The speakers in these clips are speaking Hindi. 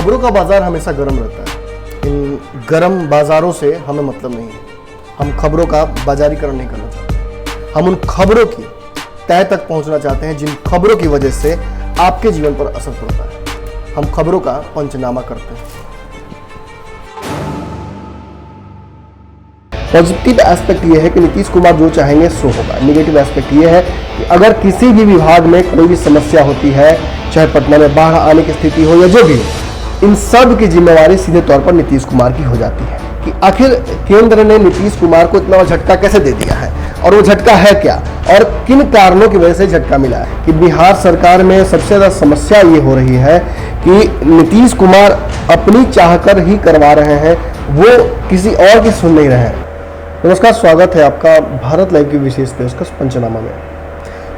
खबरों का बाजार हमेशा गर्म रहता है। इन गर्म बाजारों से हमें मतलब नहीं है। हम खबरों का बाजारीकरण नहीं करना चाहते। हम उन खबरों की तह तक पहुंचना चाहते हैं जिन खबरों की वजह से आपके जीवन पर असर पड़ता है। हम खबरों का पंचनामा करते हैं। पॉजिटिव एस्पेक्ट ये है कि नीतीश कुमार जो चाहेंगे सो होगा। नेगेटिव एस्पेक्ट ये है कि अगर किसी भी विभाग में कोई भी समस्या होती है, चाहे पटना में बाढ़ आने की स्थिति हो या जो भी, इन सब की जिम्मेवारी सीधे तौर पर नीतीश कुमार की हो जाती है। कि आखिर केंद्र ने नीतीश कुमार को इतना झटका कैसे दे दिया है और वो झटका है क्या और किन कारणों की वजह से झटका मिला है। कि बिहार सरकार में सबसे ज़्यादा समस्या ये हो रही है कि नीतीश कुमार अपनी चाहकर ही करवा रहे हैं, वो किसी और की सुन नहीं रहे हैं। नमस्कार, स्वागत है आपका भारत लाइव की विशेष पेशकश पंचनामा में।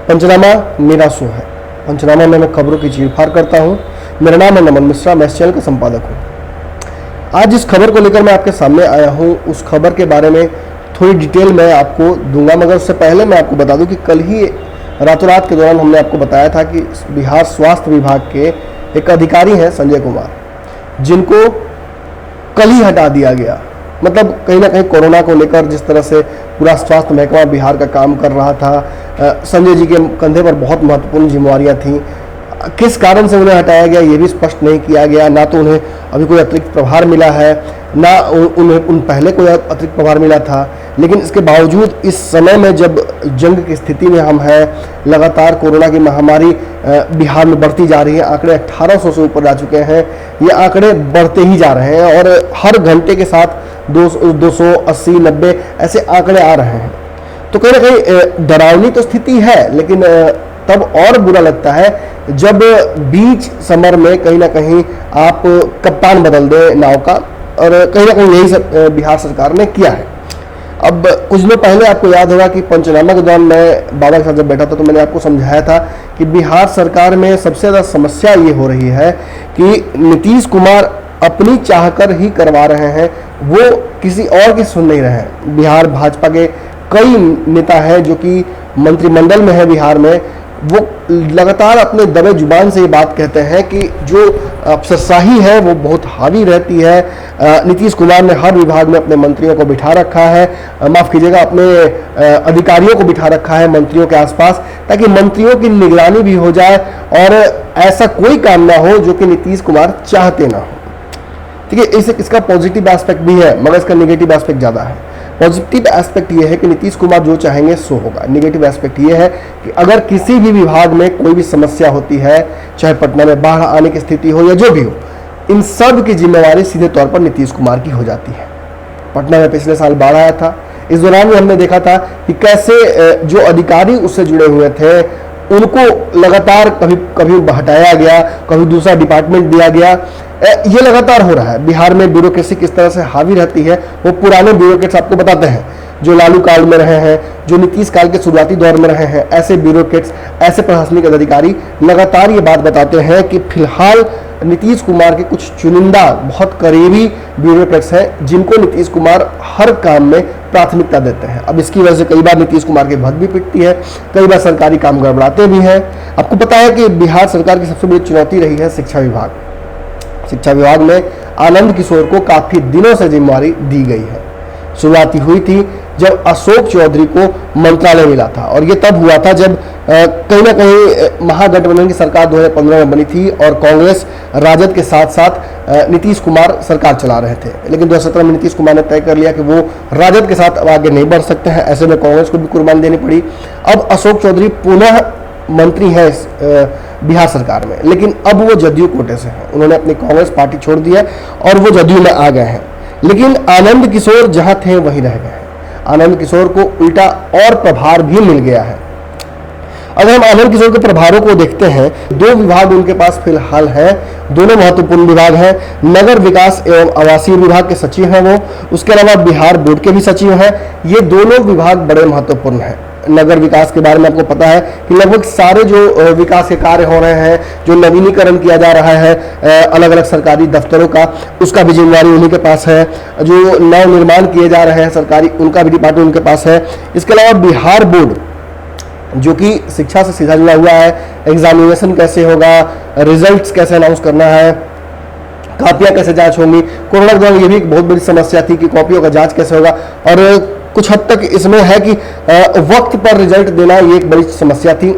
पंचनामा मेरा शो है। पंचनामा में मैं खबरों की चीरफाड़ करता हूँ। मेरा नाम है नमन मिश्रा, मैं इस चैनल का संपादक हूँ। आज जिस खबर को लेकर मैं आपके सामने आया हूँ, उस खबर के बारे में थोड़ी डिटेल मैं आपको दूंगा, मगर उससे पहले मैं आपको बता दूं कि कल ही रातों रात के दौरान हमने आपको बताया था कि बिहार स्वास्थ्य विभाग के एक अधिकारी हैं संजय कुमार, जिनको कल ही हटा दिया गया। मतलब कहीं ना कहीं कोरोना को लेकर जिस तरह से पूरा स्वास्थ्य महकमा बिहार का काम कर रहा था, संजय जी के कंधे पर बहुत महत्वपूर्ण जिम्मेवारियां थीं। किस कारण से उन्हें हटाया गया ये भी स्पष्ट नहीं किया गया। ना तो उन्हें अभी कोई अतिरिक्त प्रभार मिला है, ना उन्हें पहले कोई अतिरिक्त प्रभार मिला था। लेकिन इसके बावजूद इस समय में जब जंग की स्थिति में हम हैं, लगातार कोरोना की महामारी बिहार में बढ़ती जा रही है, आंकड़े 1800 से ऊपर जा चुके हैं। ये आंकड़े बढ़ते ही जा रहे हैं और हर घंटे के साथ 280, 90 ऐसे आंकड़े आ रहे हैं। तो कहीं ना कहीं डरावनी तो स्थिति है, लेकिन तब और बुरा लगता है जब बीच समर में कहीं ना कहीं आप कप्तान बदल दें नाव का, और कहीं ना कहीं यही बिहार सरकार ने किया है। अब कुछ दिनों पहले आपको याद होगा कि पंचनामा के दौरान मैं बाबा के साथ जब बैठा था तो मैंने आपको समझाया था कि बिहार सरकार में सबसे ज़्यादा समस्या ये हो रही है कि नीतीश कुमार अपनी चाहकर ही करवा रहे हैं, वो किसी और की सुन नहीं रहे हैं। बिहार भाजपा के कई नेता हैं जो कि मंत्रिमंडल में है बिहार में, वो लगातार अपने दबे जुबान से ये बात कहते हैं कि जो अफसरशाही है वो बहुत हावी रहती है। नीतीश कुमार ने हर विभाग में अपने मंत्रियों को बिठा रखा है, माफ़ कीजिएगा, अपने अधिकारियों को बिठा रखा है मंत्रियों के आसपास, ताकि मंत्रियों की निगरानी भी हो जाए और ऐसा कोई काम ना हो जो कि नीतीश कुमार चाहते ना हो। ठीक है, इसका पॉजिटिव एस्पेक्ट भी है, मगर इसका नेगेटिव एस्पेक्ट ज़्यादा है। पॉजिटिव एस्पेक्ट ये है कि नीतीश कुमार जो चाहेंगे सो होगा। नेगेटिव एस्पेक्ट ये है कि अगर किसी भी विभाग में कोई भी समस्या होती है, चाहे पटना में बाढ़ आने की स्थिति हो या जो भी हो, इन सब की जिम्मेवारी सीधे तौर पर नीतीश कुमार की हो जाती है। पटना में पिछले साल बाढ़ आया था, इस दौरान भी हमने देखा था कि कैसे जो अधिकारी उससे जुड़े हुए थे उनको लगातार कभी हटाया गया, कभी दूसरा डिपार्टमेंट दिया गया। ये लगातार हो रहा है। बिहार में ब्यूरोक्रेसी किस तरह से हावी रहती है वो पुराने ब्यूरोक्रेट्स आपको बताते हैं, जो लालू काल में रहे हैं, जो नीतीश काल के शुरुआती दौर में रहे हैं। ऐसे ब्यूरोक्रेट्स, ऐसे प्रशासनिक अधिकारी लगातार ये बात बताते हैं कि फिलहाल नीतीश कुमार के कुछ चुनिंदा बहुत करीबी ब्यूरोक्रेट्स हैं जिनको नीतीश कुमार हर काम में प्राथमिकता देते हैं। अब इसकी वजह से कई बार नीतीश कुमार की भग भी पिटती है, कई बार सरकारी काम गड़बड़ाते भी हैं। आपको पता है कि बिहार सरकार की सबसे बड़ी चुनौती रही है शिक्षा विभाग। शिक्षा विभाग में आनंद किशोर को काफ़ी दिनों से जिम्मेवारी दी गई है। शुरुआती हुई थी जब अशोक चौधरी को मंत्रालय मिला था, और ये तब हुआ था जब कहीं ना कहीं महागठबंधन की सरकार 2015 में बनी थी और कांग्रेस राजद के साथ साथ नीतीश कुमार सरकार चला रहे थे। लेकिन 2017 में नीतीश कुमार ने तय कर लिया कि वो राजद के साथ आगे नहीं बढ़ सकते हैं। ऐसे में कांग्रेस को भी कुर्बानी देनी पड़ी। अब अशोक चौधरी पुनः मंत्री है बिहार सरकार में, लेकिन अब वो जदयू कोटे से हैं। उन्होंने अपनी कांग्रेस पार्टी छोड़ दी है और वो जदयू में आ गए हैं। लेकिन आनंद किशोर जहां थे वहीं रह गए हैं। आनंद किशोर को उल्टा और प्रभार भी मिल गया है। अगर हम आनंद किशोर के प्रभारों को देखते हैं, 2 विभाग उनके पास फिलहाल हैं, दोनों महत्वपूर्ण विभाग हैं। नगर विकास एवं आवासीय विभाग के सचिव हैं वो, उसके अलावा बिहार बोर्ड के भी सचिव हैं। ये दोनों विभाग बड़े महत्वपूर्ण हैं। नगर विकास के बारे में आपको पता है कि लगभग सारे जो विकास के कार्य हो रहे हैं, जो नवीनीकरण किया जा रहा है अलग अलग सरकारी दफ्तरों का, उसका भी जिम्मेदारी उन्हीं के पास है। जो नव निर्माण किए जा रहे हैं सरकारी, उनका भी डिपार्टमेंट उनके पास है। इसके अलावा बिहार बोर्ड जो कि शिक्षा से सीधा जुड़ा हुआ है, एग्जामिनेशन कैसे होगा, रिजल्ट्स कैसे अनाउंस करना है, कॉपियां कैसे जांच होंगी। कोरोना के दौरान ये भी एक बहुत बड़ी समस्या थी कि कॉपियों का जांच कैसे होगा, और कुछ हद तक इसमें है कि वक्त पर रिजल्ट देना ये एक बड़ी समस्या थी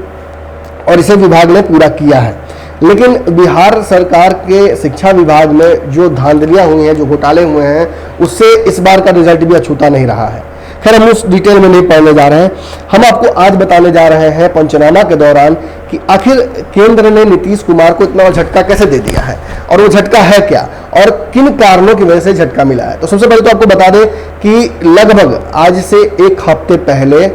और इसे विभाग ने पूरा किया है। लेकिन बिहार सरकार के शिक्षा विभाग में जो धांधलियां हुई हैं, जो घोटाले हुए हैं, उससे इस बार का रिजल्ट भी अछूता नहीं रहा है। खैर, हम उस डिटेल में नहीं पढ़ने जा रहे हैं। हम आपको आज बताने जा रहे हैं पंचनामा के दौरान कि आखिर केंद्र ने नीतीश कुमार को इतना झटका कैसे दे दिया है, और वो झटका है क्या, और किन कारणों की वजह से झटका मिला है। तो सबसे पहले तो आपको बता दें कि लगभग आज से एक हफ्ते पहले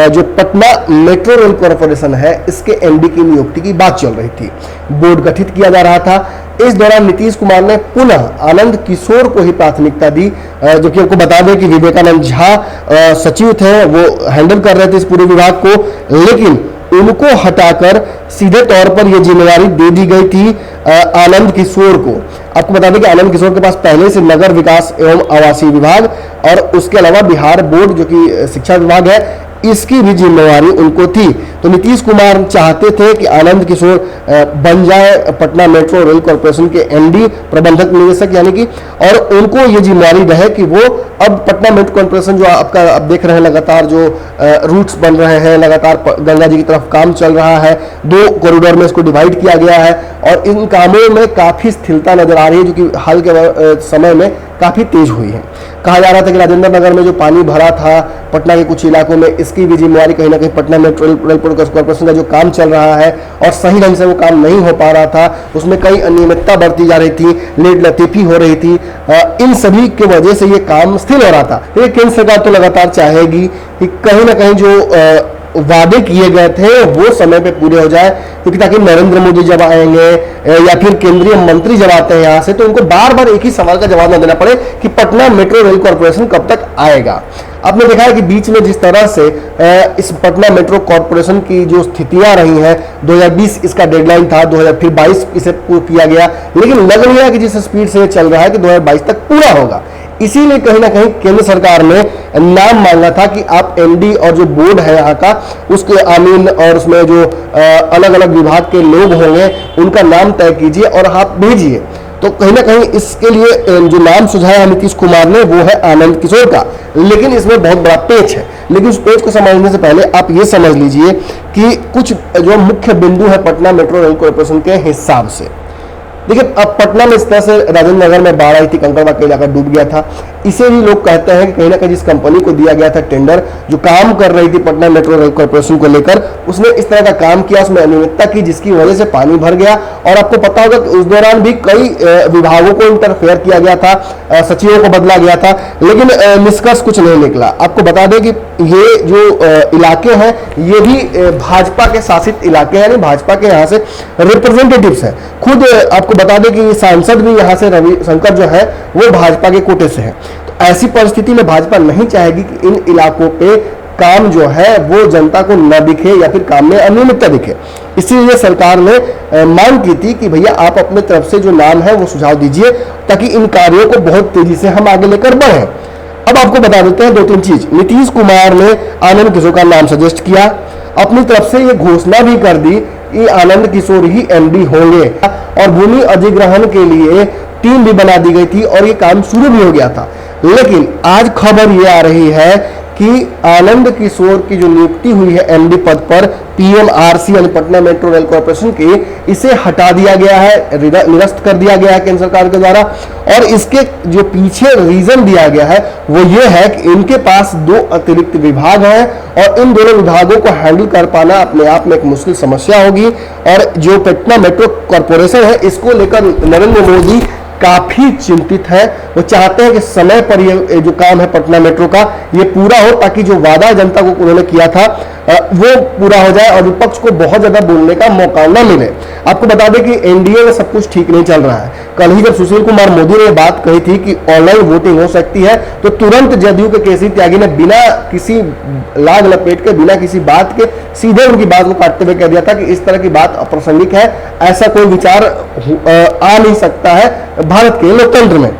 जो पटना मेट्रो रेल कॉरपोरेशन है, इसके एमडी की नियुक्ति की बात चल रही थी, बोर्ड गठित किया जा रहा था। इस दौरान नीतीश कुमार ने पुनः आनंद किशोर को ही प्राथमिकता दी, जो कि आपको बता दें कि विवेकानंद झा सचिव थे, वो हैंडल कर रहे थे इस पूरे विभाग को, लेकिन उनको हटाकर सीधे तौर पर यह जिम्मेदारी दे दी गई थी आनंद किशोर को। आपको बता दें कि आनंद किशोर के पास पहले से नगर विकास एवं आवासीय विभाग और उसके अलावा बिहार बोर्ड जो कि शिक्षा विभाग है, इसकी भी जिम्मेवारी उनको थी। तो नीतीश कुमार चाहते थे कि आनंद किशोर बन जाए पटना मेट्रो रेल कॉरपोरेशन के एमडी, प्रबंधक निदेशक यानी कि, और उनको ये जिम्मेवारी रहे कि वो अब पटना मेट्रो कॉरपोरेशन जो आपका अब देख रहे हैं, लगातार जो रूट्स बन रहे हैं, लगातार गंगा जी की तरफ काम चल रहा है, 2 कॉरिडोर में इसको डिवाइड किया गया है और इन कामों में काफ़ी स्थिरता नजर आ रही है, जो कि हाल के समय में काफ़ी तेज हुई है। कहा जा रहा था कि राजेंद्र नगर में जो पानी भरा था पटना के कुछ इलाकों में, इसकी भी जिम्मेवारी कहीं ना कहीं पटना मेट्रो रेल कॉरपोरेशन का जो काम चल रहा है और सही ढंग से वो काम नहीं हो पा रहा था, उसमें कई अनियमितता बरती जा रही थी, लेट लतीफी हो रही थी, इन सभी की वजह से ये काम स्थिर हो रहा था। तो ये केंद्र सरकार तो लगातार चाहेगी कि कहीं ना कहीं जो वादे किए गए थे वो समय पे पूरे हो जाए, क्योंकि ताकि नरेंद्र मोदी जब आएंगे या फिर केंद्रीय मंत्री जब आते हैं यहाँ से, तो उनको बार बार एक ही सवाल का जवाब न देना पड़े कि पटना मेट्रो रेल कॉरपोरेशन कब तक आएगा। आपने देखा है कि बीच में जिस तरह से इस पटना मेट्रो कॉरपोरेशन की जो स्थितियां रही हैं, 2020 इसका डेडलाइन था, 2022 इसे पूरा किया गया, लेकिन लग नहीं है कि जिस स्पीड से चल रहा है कि 2022 तक पूरा होगा। इसीलिए कहीं ना कहीं केंद्र सरकार ने नाम मांगा था कि आप एमडी और जो बोर्ड है यहाँ का, उसके आमीन और उसमें जो अलग अलग विभाग के लोग होंगे उनका नाम तय कीजिए और आप भेजिए। तो कहीं ना कहीं इसके लिए जो नाम सुझाया है नीतीश कुमार ने वो है आनंद किशोर का, लेकिन इसमें बहुत बड़ा पेच है। लेकिन उस पेच को समझने से पहले आप ये समझ लीजिए कि कुछ जो मुख्य बिंदु है पटना मेट्रो रेल कॉरपोरेशन के हिसाब से। देखिए, अब पटना में इस तरह से राजेंद्र नगर में बाढ़ आई थी, कंकड़बाग का इलाका डूब गया था, इसे भी लोग कहते हैं कि कहीं ना कहीं जिस कंपनी को दिया गया था टेंडर, जो काम कर रही थी पटना मेट्रो रेल कॉरपोरेशन को लेकर, उसने इस तरह का काम किया, उसमें अनियमितता की, जिसकी वजह से पानी भर गया। और आपको पता होगा कि उस दौरान भी कई विभागों को इंटरफेयर किया गया था, सचिवों को बदला गया था, लेकिन निष्कर्ष कुछ नहीं निकला। आपको बता दें कि ये जो इलाके हैं ये भी भाजपा के शासित इलाके हैं, यानी भाजपा के यहाँ से रिप्रेजेंटेटिव्स हैं। खुद आपको बता दें कि सांसद भी यहाँ से रविशंकर जो है वो भाजपा के कोटे से है। तो ऐसी परिस्थिति में भाजपा नहीं चाहेगी कि इन इलाकों पे काम जो है वो जनता को न दिखे या फिर काम में अनियमितता दिखे। इसीलिए सरकार ने मांग की थी कि भैया आप अपने तरफ से जो नाम है वो सुझाव दीजिए, ताकि इन कार्यों को बहुत तेजी से हम आगे लेकर बढ़ें। अब आपको बता देते हैं 2-3 चीज। नीतीश कुमार ने आनंद किशोर का नाम सजेस्ट किया, अपनी तरफ से ये घोषणा भी कर दी कि आनंद किशोर ही एमडी होंगे, और भूमि अधिग्रहण के लिए टीम भी बना दी गई थी और ये काम शुरू भी हो गया था। लेकिन आज खबर ये आ रही है कि आनंद किशोर की जो नियुक्ति हुई है एमडी पद पर पीएमआरसी यानी पटना मेट्रो रेल कॉरपोरेशन की, इसे हटा दिया गया है, निरस्त कर दिया गया है केंद्र सरकार के द्वारा। और इसके जो पीछे रीजन दिया गया है वो ये है कि इनके पास 2 अतिरिक्त विभाग हैं और इन दोनों विभागों को हैंडल कर पाना अपने आप में एक मुश्किल समस्या होगी। और जो पटना मेट्रो कॉरपोरेशन है इसको लेकर नरेंद्र मोदी काफी चिंतित है। वो चाहते हैं कि समय पर ये जो काम है पटना मेट्रो का ये पूरा हो, ताकि जो वादा जनता को उन्होंने किया था वो पूरा हो जाए और विपक्ष को बहुत ज्यादा बोलने का मौका न मिले। आपको बता दें कि एनडीए में सब कुछ ठीक नहीं चल रहा है। कल ही जब सुशील कुमार मोदी ने बात कही थी कि ऑनलाइन वोटिंग हो सकती है, तो तुरंत जदयू के केसी त्यागी ने बिना किसी लाग लपेट के, बिना किसी बात के सीधे उनकी बात को काटते हुए कह दिया था कि इस तरह की बात अप्रासंगिक है, ऐसा कोई विचार आ नहीं सकता है भारत के लोकतंत्र में।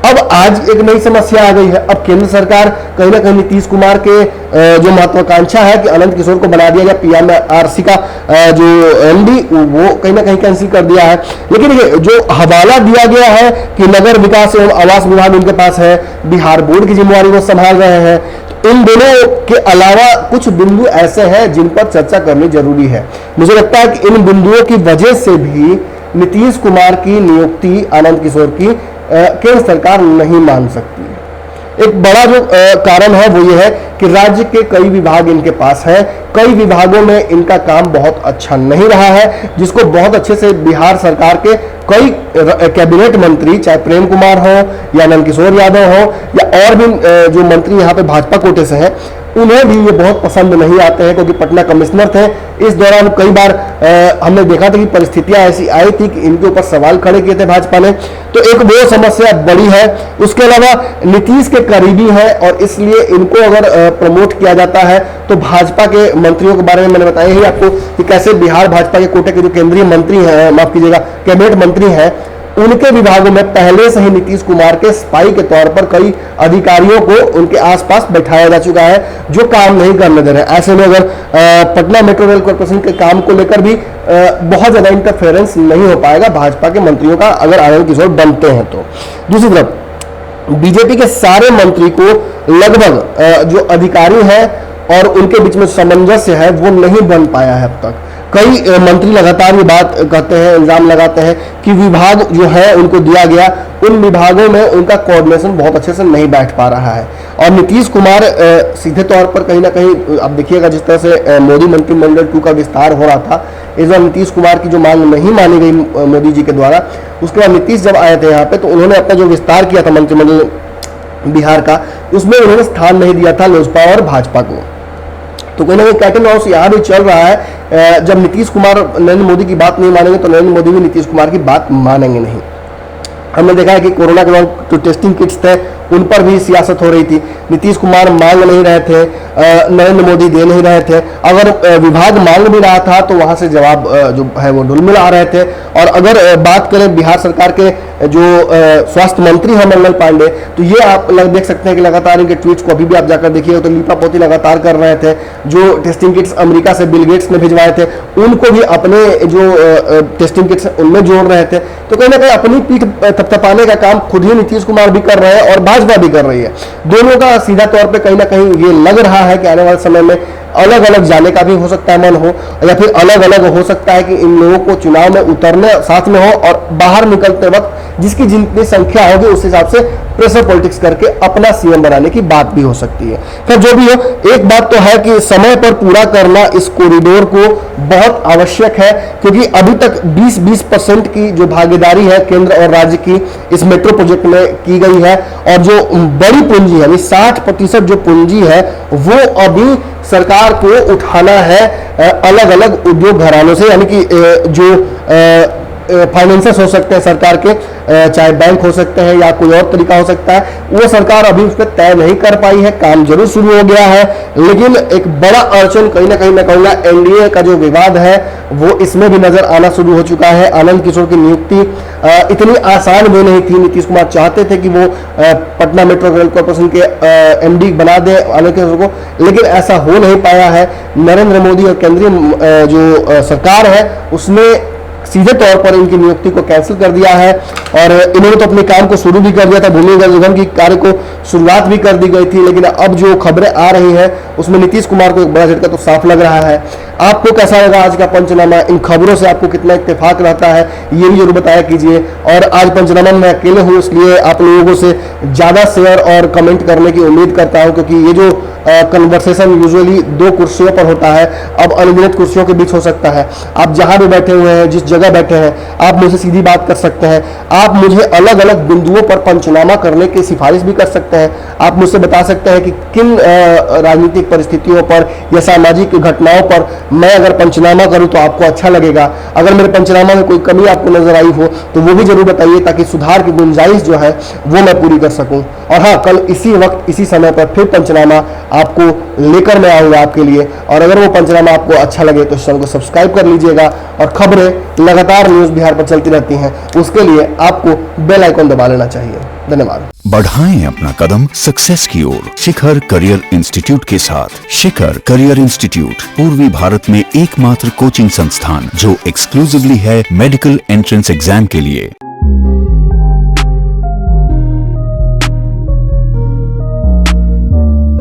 अब आज एक नई समस्या आ गई है। अब केंद्र सरकार कहीं ना कहीं नीतीश कुमार के जो महत्वाकांक्षा है कि आनंद किशोर को बना दिया गया पीएमआरसी का जो एमडी, वो कहीं ना कहीं कैंसिल कर दिया है। लेकिन ये जो हवाला दिया गया है कि नगर विकास एवं आवास विभाग उनके पास है, बिहार बोर्ड की जिम्मेवारी वो संभाल रहे हैं, तो इन दोनों के अलावा कुछ बिंदु ऐसे हैं जिन पर चर्चा करनी जरूरी है। मुझे लगता है कि इन बिंदुओं की वजह से भी नीतीश कुमार की नियुक्ति आनंद किशोर की केंद्र सरकार नहीं मान सकती है। एक बड़ा जो कारण है वो ये है कि राज्य के कई विभाग इनके पास है, कई विभागों में इनका काम बहुत अच्छा नहीं रहा है, जिसको बहुत अच्छे से बिहार सरकार के कई कैबिनेट मंत्री, चाहे प्रेम कुमार हो या नंदकिशोर यादव हो या और भी जो मंत्री यहाँ पे भाजपा कोटे से हैं, उन्हें भी ये बहुत पसंद नहीं आते हैं, क्योंकि पटना कमिश्नर थे। इस दौरान कई बार हमने देखा था कि परिस्थितियां ऐसी आई थी कि इनके ऊपर सवाल खड़े किए थे भाजपा ने, तो एक वो समस्या बड़ी है। उसके अलावा नीतीश के करीबी है और इसलिए इनको अगर प्रमोट किया जाता है तो भाजपा के मंत्रियों के बारे में मैंने बताया ही आपको कि कैसे बिहार भाजपा के कोटे के जो केंद्रीय मंत्री हैं, माफ कीजिएगा कैबिनेट मंत्री हैं, उनके विभागों में पहले से ही नीतीश कुमार के स्पाई के तौर पर कई अधिकारियों को उनके आसपास बैठाया जा चुका है जो काम नहीं करने दे रहे हैं। ऐसे में अगर पटना मेट्रो रेल कॉर्पोरेशन के काम को लेकर भी बहुत ज्यादा इंटरफेरेंस नहीं हो पाएगा भाजपा के मंत्रियों का, अगर आनंद किशोर बनते हैं तो। दूसरी तरफ बीजेपी के सारे मंत्री को लगभग जो अधिकारी हैं और उनके बीच में सामंजस्य है वो नहीं बन पाया है अब तक। कई मंत्री लगातार ये बात कहते हैं, इल्जाम लगाते हैं कि विभाग जो है उनको दिया गया, उन विभागों में उनका कोऑर्डिनेशन बहुत अच्छे से नहीं बैठ पा रहा है। और नीतीश कुमार सीधे तौर पर कहीं ना कहीं आप देखिएगा, जिस तरह से मोदी मंत्रिमंडल 2 का विस्तार हो रहा था, इस बार नीतीश कुमार की जो मांग नहीं मानी गई मोदी जी के द्वारा, उसके बाद नीतीश जब आए थे यहाँ पे तो उन्होंने अपना जो विस्तार किया था मंत्रिमंडल बिहार का, उसमें उन्होंने स्थान नहीं दिया था लोजपा और भाजपा को। तो कहीं ना कहीं कैट एंड माउस यहाँ भी चल रहा है। जब नीतीश कुमार नरेंद्र मोदी की बात नहीं मानेंगे तो नरेंद्र मोदी भी नीतीश कुमार की बात मानेंगे नहीं। हमने देखा है कि कोरोना के दौरान जो टेस्टिंग किट्स थे उन पर भी सियासत हो रही थी, नीतीश कुमार मांग नहीं रहे थे, नरेंद्र मोदी दे नहीं रहे थे। अगर विभाग मांग भी रहा था तो वहां से जवाब जो है वो ढुलमिल आ रहे थे। और अगर बात करें बिहार सरकार के जो स्वास्थ्य मंत्री हैं मंगल पांडे, तो ये आप देख सकते हैं कि लगातार इनके ट्वीट्स को अभी भी आप जाकर देखिए तो लीपापोती लगातार कर रहे थे। जो टेस्टिंग किट्स अमेरिका से बिल गेट्स ने भिजवाए थे उनको भी अपने जो टेस्टिंग किट्स उनमें जोड़ रहे थे। तो कहीं ना कहीं अपनी पीठ थपथपाने का काम खुद ही नीतीश कुमार भी कर रहे हैं और भाजपा भी कर रही है। दोनों का सीधा तौर पे कहीं ना कहीं ये लग रहा है कि आने वाले समय में अलग अलग जाने का भी हो सकता है मन हो, या फिर अलग अलग हो सकता है कि इन लोगों को चुनाव में उतरने साथ में हो और बाहर निकलते वक्त जिसकी जितनी संख्या होगी उस हिसाब से प्रेशर पॉलिटिक्स करके अपना सीएम बनाने की बात भी हो सकती है। फिर जो भी हो, एक बात तो है कि समय पर पूरा करना इस कॉरिडोर को बहुत आवश्यक है, क्योंकि अभी तक 20% की जो भागीदारी है केंद्र और राज्य की इस मेट्रो प्रोजेक्ट में की गई है, और जो बड़ी पूंजी है 60% जो पूंजी है वो अभी सरकार को उठाना है अलग अलग उद्योग घरानों से, यानी कि जो फाइनेंसर्स हो सकते हैं सरकार के, चाहे बैंक हो सकते हैं या कोई और तरीका हो सकता है, वो सरकार अभी उस पर तय नहीं कर पाई है। काम जरूर शुरू हो गया है, लेकिन एक बड़ा अड़चन कहीं ना कहीं मैं कहूँगा एनडीए का जो विवाद है वो इसमें भी नजर आना शुरू हो चुका है। आनंद किशोर की नियुक्ति इतनी आसान भी नहीं थी। नीतीश कुमार चाहते थे कि वो पटना मेट्रो रेल कॉर्पोरेशन के एमडी बना दे आनंद किशोर को, लेकिन ऐसा हो नहीं पाया है। नरेंद्र मोदी और केंद्रीय जो सरकार है उसने सीधे तौर पर इनकी नियुक्ति को कैंसिल कर दिया है, और इन्होंने तो अपने काम को शुरू भी कर दिया था। भूमिगत निगम की कार्य को शुरुआत भी कर दी गई थी, लेकिन अब जो खबरें आ रही हैं उसमें नीतीश कुमार को एक बड़ा झटका तो साफ लग रहा है। आपको कैसा लगा आज का पंचनामा? इन खबरों से आपको कितना इत्तेफाक रहता है ये भी जरूर बताया कीजिए। और आज पंचनामा में अकेले हूँ इसलिए आप लोगों से ज़्यादा शेयर और कमेंट करने की उम्मीद करता हूँ, क्योंकि ये जो कन्वर्सेशन यूजुअली 2 कुर्सियों पर होता है, अब अनगिनत कुर्सियों के बीच हो सकता है। आप जहां भी बैठे हुए हैं, जिस जगह बैठे हैं, आप मुझसे सीधी बात कर सकते हैं। आप मुझे अलग अलग बिंदुओं पर पंचनामा करने की सिफारिश भी कर सकते हैं। आप मुझसे बता सकते हैं कि किन राजनीतिक परिस्थितियों पर या सामाजिक घटनाओं पर मैं अगर पंचनामा करूं तो आपको अच्छा लगेगा। अगर मेरे पंचनामा में कोई कमी आपको नजर आई हो तो वो भी जरूर बताइए, ताकि सुधार की गुंजाइश जो है वो मैं पूरी कर सकूं। और हाँ, कल इसी वक्त इसी समय पर फिर पंचनामा आपको लेकर मैं आऊँगा आपके लिए। और अगर वो पंचनामा आपको अच्छा लगे तो चैनल को सब्सक्राइब कर लीजिएगा। और खबरें लगातार न्यूज़ बिहार पर चलती रहती हैं, उसके लिए आपको बेल आइकन दबा लेना चाहिए। धन्यवाद। बढ़ाएं अपना कदम सक्सेस की ओर शिखर करियर इंस्टीट्यूट के साथ। शिखर करियर इंस्टीट्यूट पूर्वी भारत में एकमात्र कोचिंग संस्थान जो एक्सक्लूसिवली है मेडिकल एंट्रेंस एग्जाम के लिए।